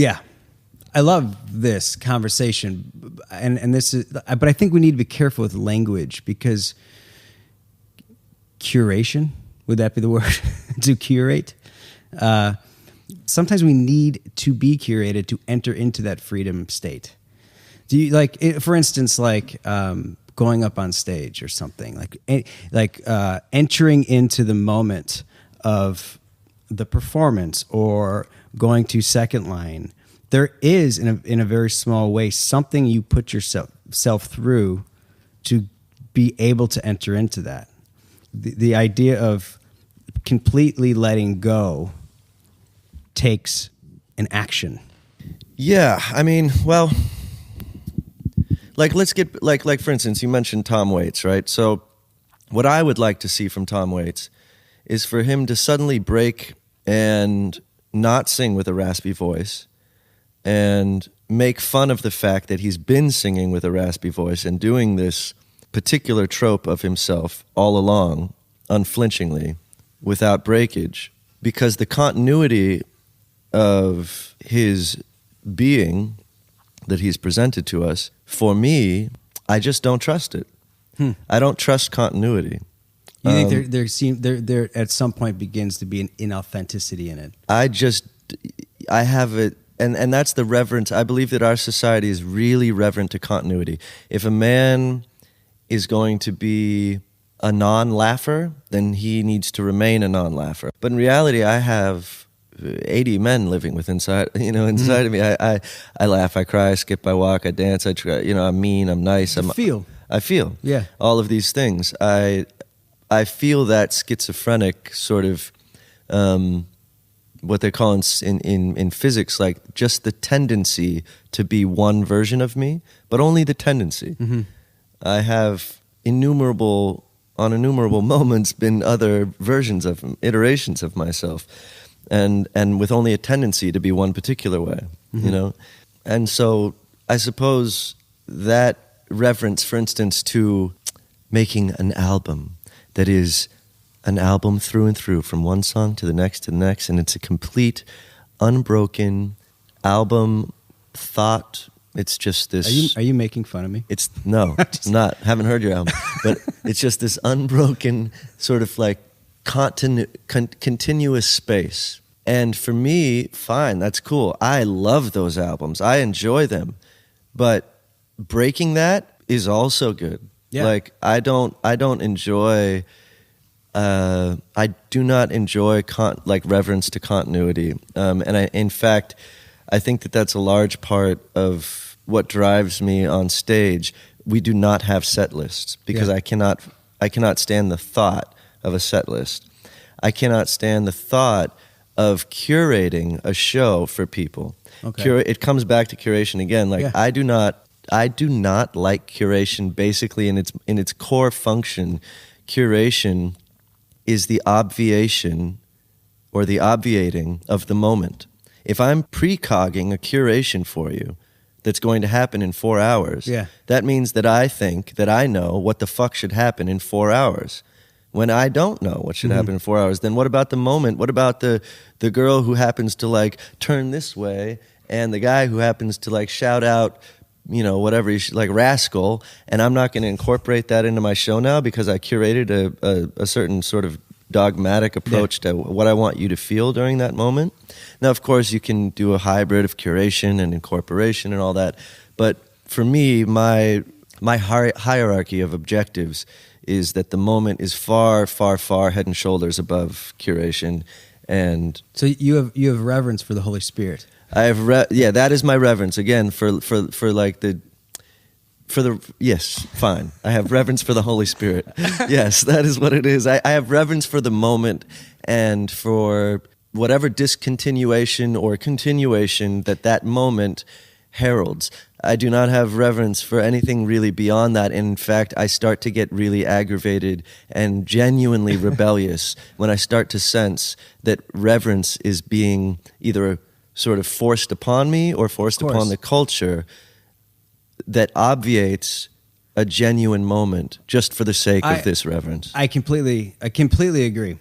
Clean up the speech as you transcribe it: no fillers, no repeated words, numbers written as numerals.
Yeah. I love this conversation, and this is, but I think we need to be careful with language, because curation, would that be the word? To curate? Sometimes we need to be curated to enter into that freedom state. Do you for instance, going up on stage or something, entering into the moment of the performance or going to second line? There is, in a very small way, something you put yourself through to be able to enter into that. The idea of completely letting go takes an action. Yeah, I mean, well, let's get for instance, you mentioned Tom Waits, right? So what I would like to see from Tom Waits is for him to suddenly break and not sing with a raspy voice, and make fun of the fact that he's been singing with a raspy voice and doing this particular trope of himself all along, unflinchingly, without breakage, because the continuity of his being that he's presented to us, for me, I just don't trust it. I don't trust continuity. You think there at some point begins to be an inauthenticity in it? I have it. And that's the reverence. I believe that our society is really reverent to continuity. If a man is going to be a non-laugher, then he needs to remain a non-laugher. But in reality, I have 80 men living inside of me. I laugh, I cry, I skip, I walk, I dance, I try, I'm mean, I'm nice. I feel. Yeah. All of these things. I feel that schizophrenic sort of... what they call in physics, like just the tendency to be one version of me, but only the tendency. Mm-hmm. I have innumerable moments been other versions of iterations of myself, and with only a tendency to be one particular way, mm-hmm. And so I suppose that reverence, for instance, to making an album that is an album through and through, from one song to the next, and it's a complete, unbroken album thought. It's just this... Are you making fun of me? No, it's not. Haven't heard your album. But it's just this unbroken sort of continuous space. And for me, fine, that's cool. I love those albums. I enjoy them. But breaking that is also good. Yeah. I don't enjoy... I do not enjoy reverence to continuity, and in fact, I think that that's a large part of what drives me on stage. We do not have set lists because I cannot stand the thought of a set list. I cannot stand the thought of curating a show for people. Okay. It comes back to curation again. I do not like curation. Basically, in its core function, curation is the obviation or the obviating of the moment. If I'm precogging a curation for you that's going to happen in 4 hours, that means that I think that I know what the fuck should happen in 4 hours. When I don't know what should mm-hmm. happen in 4 hours, then what about the moment? What about the girl who happens to turn this way, and the guy who happens to shout out, whatever, rascal, and I'm not going to incorporate that into my show now because I curated a certain sort of dogmatic approach to what I want you to feel during that moment. Now, of course, you can do a hybrid of curation and incorporation and all that, but for me, my hierarchy of objectives is that the moment is far, far, far head and shoulders above curation. And so you have reverence for the Holy Spirit. I have that is my reverence again yes, fine. I have reverence for the Holy Spirit. Yes, that is what it is. I have reverence for the moment and for whatever discontinuation or continuation that moment heralds. I do not have reverence for anything really beyond that. In fact, I start to get really aggravated and genuinely rebellious when I start to sense that reverence is being either sort of forced upon me or forced upon the culture that obviates a genuine moment just for the sake of this reverence. I completely agree.